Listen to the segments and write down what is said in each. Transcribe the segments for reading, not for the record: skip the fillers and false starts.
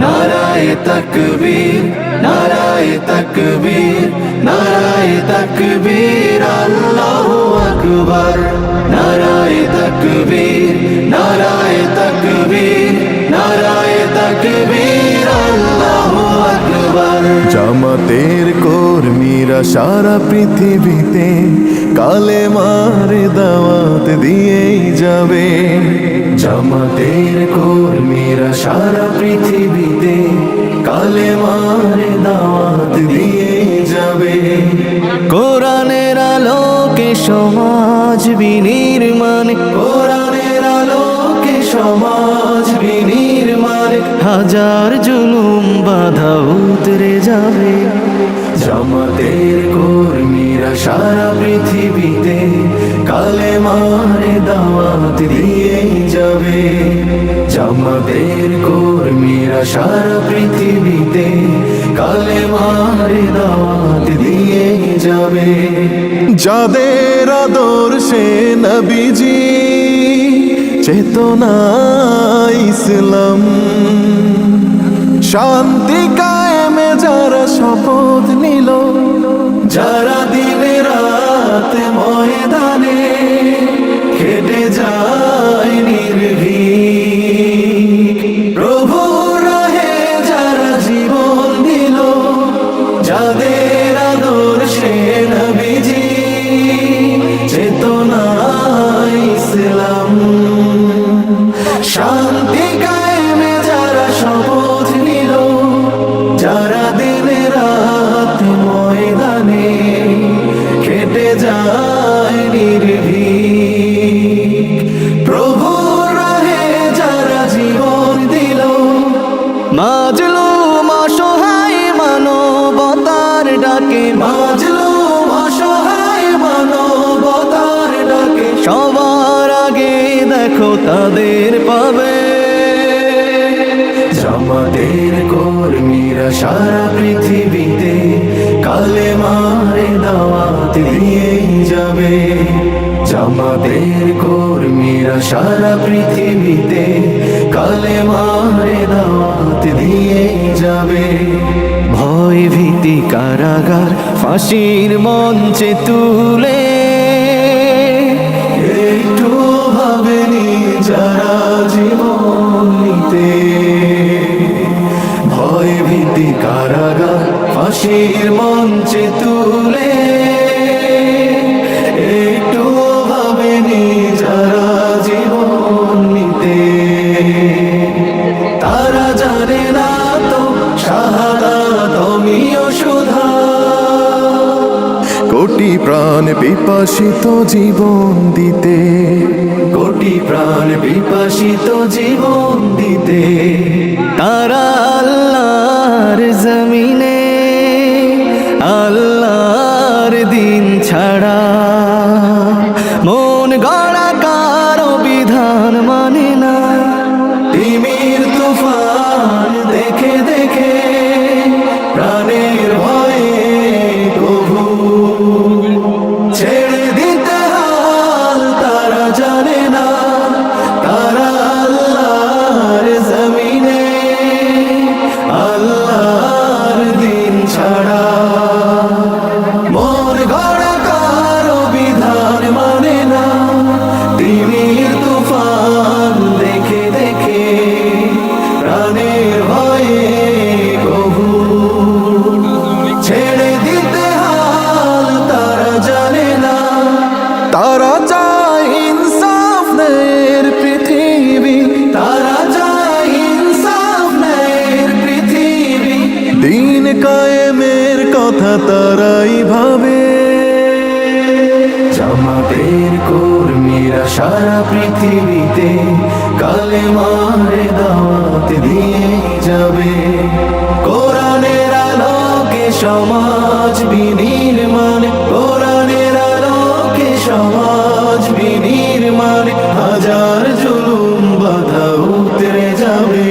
নারায়ে তাকবীর, নারায়ে তাকবীর, নারায়ে তাকবীর, আল্লাহু আকবার। নারায়ে তাকবীর, নারায়ে তাকবীর, নারায়ে তাকবীর, আল্লাহু আকবার। জামাতের কর্মীরা সারা পৃথিবীতে কালেমার দাওয়াত দিয়েই যাবে। জামাতের কর্মীরা সারা পৃথিবীতে কালেমার দাওয়াত দিয়ে যাবে। কোরআনের আলোকে সমাজ বিনির্মাণ, কোরআনের আলোকে সমাজ বিনির্মাণ, হাজার জুলুম বাধা উতরে যাবে। জামাতের কর্মীরা সারা পৃথিবীতে কালেমার দাওয়াত দিয়ে যাবে। জামাতের কর্মীরা সারা পৃথিবীতে কালেমার দাওয়াত দিয়ে যাবে। যাদের আদর্শে নবীজি চেতনা ইসলাম, শান্তি কায়েমে যারা শপথ নিল, যারা দিনে রাত ময়দানে খেটে যায় নির্ভীক, প্রভুর রাহে যারা জীবন দিল, যাদের আদর্শে নবীজি চেতনা ইসলাম, শান্তি কায়েমে যারা শপথ নিল, যারা দিনে রাত ময়দানে খেটে যায় নির্ভীক, প্রভুর রাহে যারা জীবন দিল, মাজলুম অসহায় মানবতার ডাকে, মাজলুম অসহায় মানবতার ডাকে, সবার আগে দেখো তাদের পাবে। জামাতের কর্মীরা সারা পৃথিবীতে কালেমার দাওয়াত দিয়ে যাবে। জামাতের কর্মীরা সারা পৃথিবীতে কালেমার দাওয়াত দিয়ে যাবে। ভয় ভীতি কারাগার ফাঁসির মঞ্চে তুলে একটু ভাবেনি যারা জীবন নিতে। ভয় ভীতি কারাগার ফাঁসির মঞ্চে তুলে একটু ভাবেনি যারা জীবন নিতে। তারা জানে না তো শাহাদাত অমিয় সুধা, কোটি প্রাণ পিপাসিত জীবন দিতে, কোটি প্রাণ বিপাসিত জীবন দিতে। তারা আল্লাহর জমিনে আল্লাহর দিন ছাড়া মন গড়া কারো বিধান মানে না। তিমির তুফান দেখে দেখে প্রাণের ভয়ে প্রভু ছেড়ে দিতে হাল তারা জানে না। তারা আল্লাহর জমিনে আল্লাহর দিন ছাড়া মন গড়া কারো বিধান মানে না। তিমির তুফান দেখে দেখে প্রাণের ভয়ে প্রভু ছেড়ে দিতে হাল তারা জানে না। তারা চায় ইনসাফ ন্যায়ের পৃথিবী, তারা চায় ইনসাফ ন্যায়ের পৃথিবী, দিন কায়েমের কথা তারাই ভাবে। জামাতের কর্মীরা সারা পৃথিবীতে কালেমার দাওয়াত দিয়ে যাবে। কোরআনের আলোকে সমাজ বিনির্মাণ, কোরআনের আলোকে সমাজ বিনির্মাণ, হাজার জুলুম বাধা উতরে যাবে।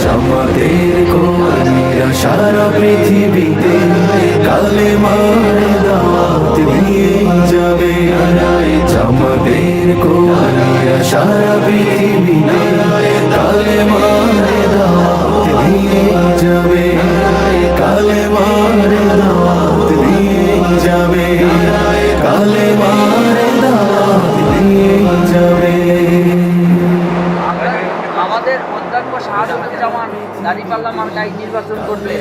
জামাতের কর্মীরা সারা পৃথিবীতে কালেমার দাওয়াত দিয়ে যাবে। জামাতের কর্মীরা সারা পৃথিবীতে যাবে, কালেমার দাওয়াত দিয়ে যাবে, কালেমার দাওয়াত দিয়ে যাবে। আমাদের অধ্যক্ষ শাহাদুজ্জামান দাঁড়িপাল্লা মার্কায় নির্বাচন করলে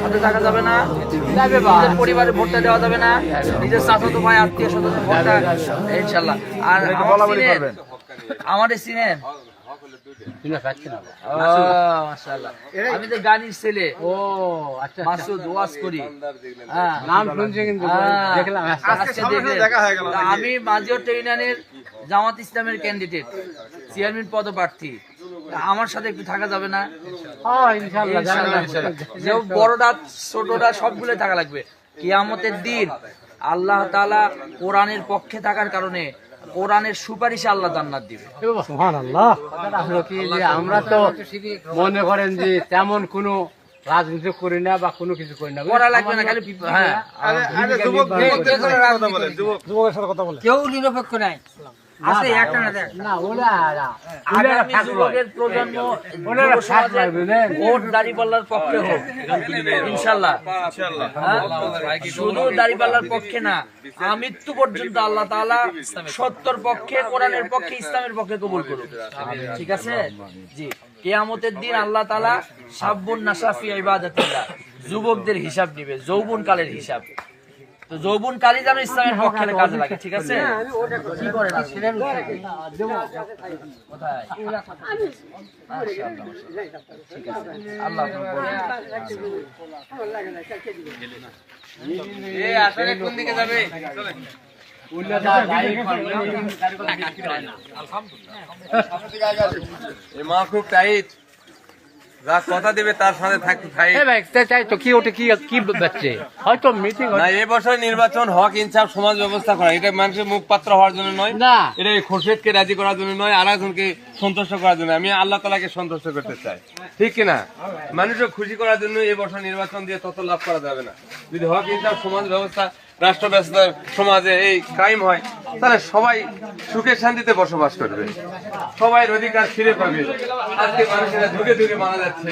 সাথে থাকা যাবে না, নিজের পরিবারে ভোটটা দেওয়া যাবে না, নিজের চাচাতো ভাই আত্মীয় স্বজনের ভোটটা ইনশাল্লাহ। আর আমাদের চিনেন মাশাআল্লাহ, আমি তো গানির ছেলে মাসুদ, ওয়াজ করি, নাম শুনছি কিন্তু দেখলাম আজকে দেখলেন। আমি মাঝিয়র ইউনিয়নের জামাত ইসলামের ক্যান্ডিডেট, চেয়ারম্যান পদপ্রার্থী। আমার সাথে একটু থাকা যাবে না? ইনশাআল্লাহ যে বড়টা ছোটটা সবগুলো থাকা লাগবে। কিয়ামতের দিন আল্লাহ তাআলা কোরআনের পক্ষে থাকার কারণে কোরআনের সুপারিশে আল্লাহ জান্নাত দিবে। সুবহানাল্লাহ। আমরা তো মনে করেন যে তেমন কোনো রাজনীতি করি না বা কোনো কিছু করি না, করা লাগবে না, খালি হ্যাঁ কেউ নিরপেক্ষ নাই। আছে একটা না দেখ না ওরা আগামী যুবকের প্রজন্ম যুব সমাজের ভোট দাঁড়িপাল্লার পক্ষে হোক ইনশাআল্লাহ। হ্যাঁ? শুধু দাঁড়িপাল্লার পক্ষে না, আমৃত্যু পর্যন্ত আল্লাহ তাআলা সত্যর পক্ষে, কোরআনের পক্ষে, ইসলামের পক্ষে কবুল করুন। ঠিক আছে জি। কিয়ামতের দিন আল্লাহ তাআলা সাব্বুন নাসাফি ইবাদাতিল্লাহ, যুবকদের হিসাব নিবে, যৌবন কালের হিসাব। তো যৌবন কালই যেন ইসলামের পক্ষে কাজে লাগে। ঠিক আছে, কি করেন কোথায়? ঠিক আছে, আল্লাহ আসলে কোন দিকে যাবে? মা খুব টাইট, যা কথা দেবে তার সাথে থাকতে চাই। চাই তো কি ওটা কি বাচ্চে হয়তো মিটিং না, এবছর নির্বাচন হক, ইনসাফ, সমাজ ব্যবস্থা করা, এটা মানুষের মুখ পাত্র হওয়ার জন্য নয়, না এটা খোরশেদকে রাজি করার জন্য নয়, আর একজনকে সন্তুষ্ট করার জন্য। আমি আল্লাহ তাআলাকে সন্তুষ্ট করতে চাই, ঠিক কিনা? মানুষকে খুশি করার জন্য এবছর নির্বাচন দিয়ে তত লাভ করা যাবে না। যদি হক, ইনসাফ, সমাজ ব্যবস্থা, রাষ্ট্র ব্যবস্থার সমাজে এই ক্রাইম হয়, তাহলে সবাই সুখে শান্তিতে বসবাস করবে, সবাই অধিকার ফিরে পাবে। আজকে মানুষেরা ধুকে ধুকে মারা যাচ্ছে,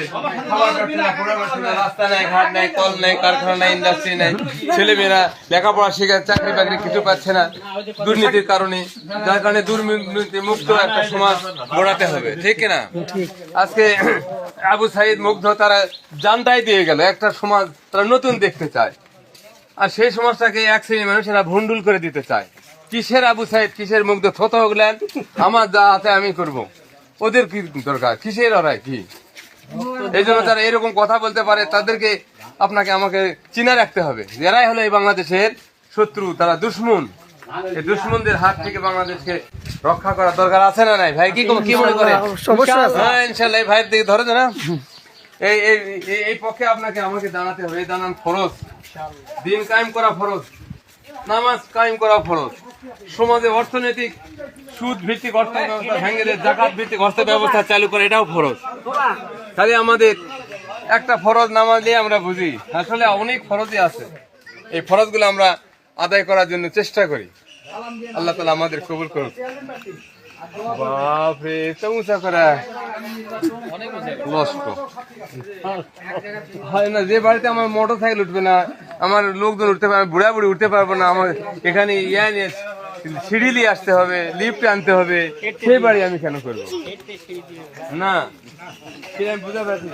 খাবার পাচ্ছে না, পড়া পাচ্ছে না, রাস্তা নাই, ঘাট নাই, কল নাই, কারখানা নাই, ইন্ডাস্ট্রি নাই, ছেলেমেয়েরা লেখাপড়া শিখে চাকরি বাকরি কিছু পাচ্ছে না দুর্নীতির কারণে। যার কারণে দুর্নীতি মুক্ত একটা সমাজ গড়াতে হবে, ঠিক কিনা? আজকে আবু সাইদ মুগ্ধ তারা জানটাই দিয়ে গেল, একটা সমাজ তারা নতুন দেখতে চায়, আর সেই সমাজটাকে এক শ্রেণীর মানুষেরা ভন্ডুল করে দিতে চায়। কিসের আবু সাইদ, কিসের মুগ্ধ? থত হলেন, আমার যা আছে আমি করব, ওদের কি দরকার? কিসের ওরাই কি? এই জন্য তারা এরকম কথা বলতে পারে, তাদেরকে আপনাকে আমাকে চিনা রাখতে হবে। এরাই হলো এই বাংলাদেশের শত্রু, তারা দুশ্মন। এই দুশ্মনদের হাত থেকে বাংলাদেশকে রক্ষা করার দরকার আছে না নাই ভাই? কি মনে করে? হ্যাঁ ইনশাল্লাহ, এই ভাইয়ের দিকে ধরে না, এই পক্ষে আপনাকে আমাকে জানাতে হবে। এই জানান ফরজ, দিন কায়েম করা ফরজ, নামাজ কায়েম করা ফরজ, সমাজে অর্থনৈতিক সুদ ভিত্তিক অর্থ ব্যবস্থা ভেঙে দিয়ে জাকাত ভিত্তিক অর্থ ব্যবস্থা চালু করে, এটাও ফরজ। তাহলে আমাদের একটা ফরজ নামাজ নিয়ে আমরা বুঝি, আসলে অনেক ফরজই আছে। এই ফরজগুলো আমরা আদায় করার জন্য চেষ্টা করি। আল্লাহ তাআলা আমাদের কবুল করুন। বাপরে, উঁচা করা লস্ক হয় না। যে বাড়িতে আমার মোটর সাইকেল উঠবে না, আমার লোকজন উঠতে পারবে, বুড়া বুড়ি উঠতে পারবো না, আমার এখানে নিয়ে সিঁড়ি নিয়ে আসতে হবে, লিফট আনতে হবে, সেই বাড়ি আমি কেন করবো? না, আমি বুঝতে পারছি।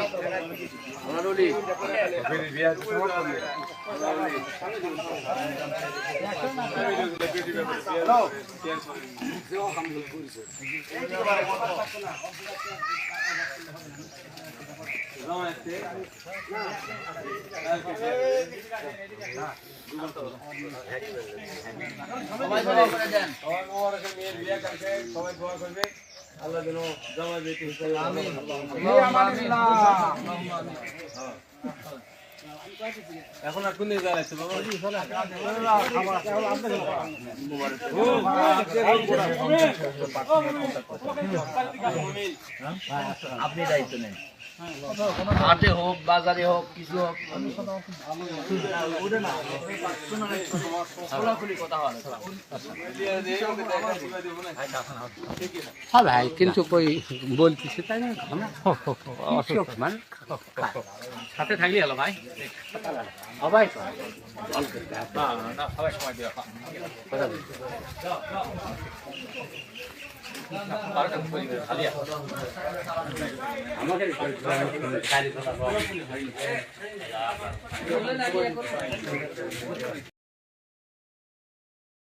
আল্লাহ যেন জামাই বেটি হিসেবে এখন আর কোন দিকে যাচ্ছে বাবা? আপনি দায়িত্ব নেন। হাটে হোক বাজারে হোক কিছু হোক খোলাখুলি কথা হয় হ্যাঁ ভাই কিন্তু কই বলতেছি তাই না আমরা অসুখ মানে সাথে থাকলে হলো ভাই সবাই সবাই সময় দেওয়া আমাদের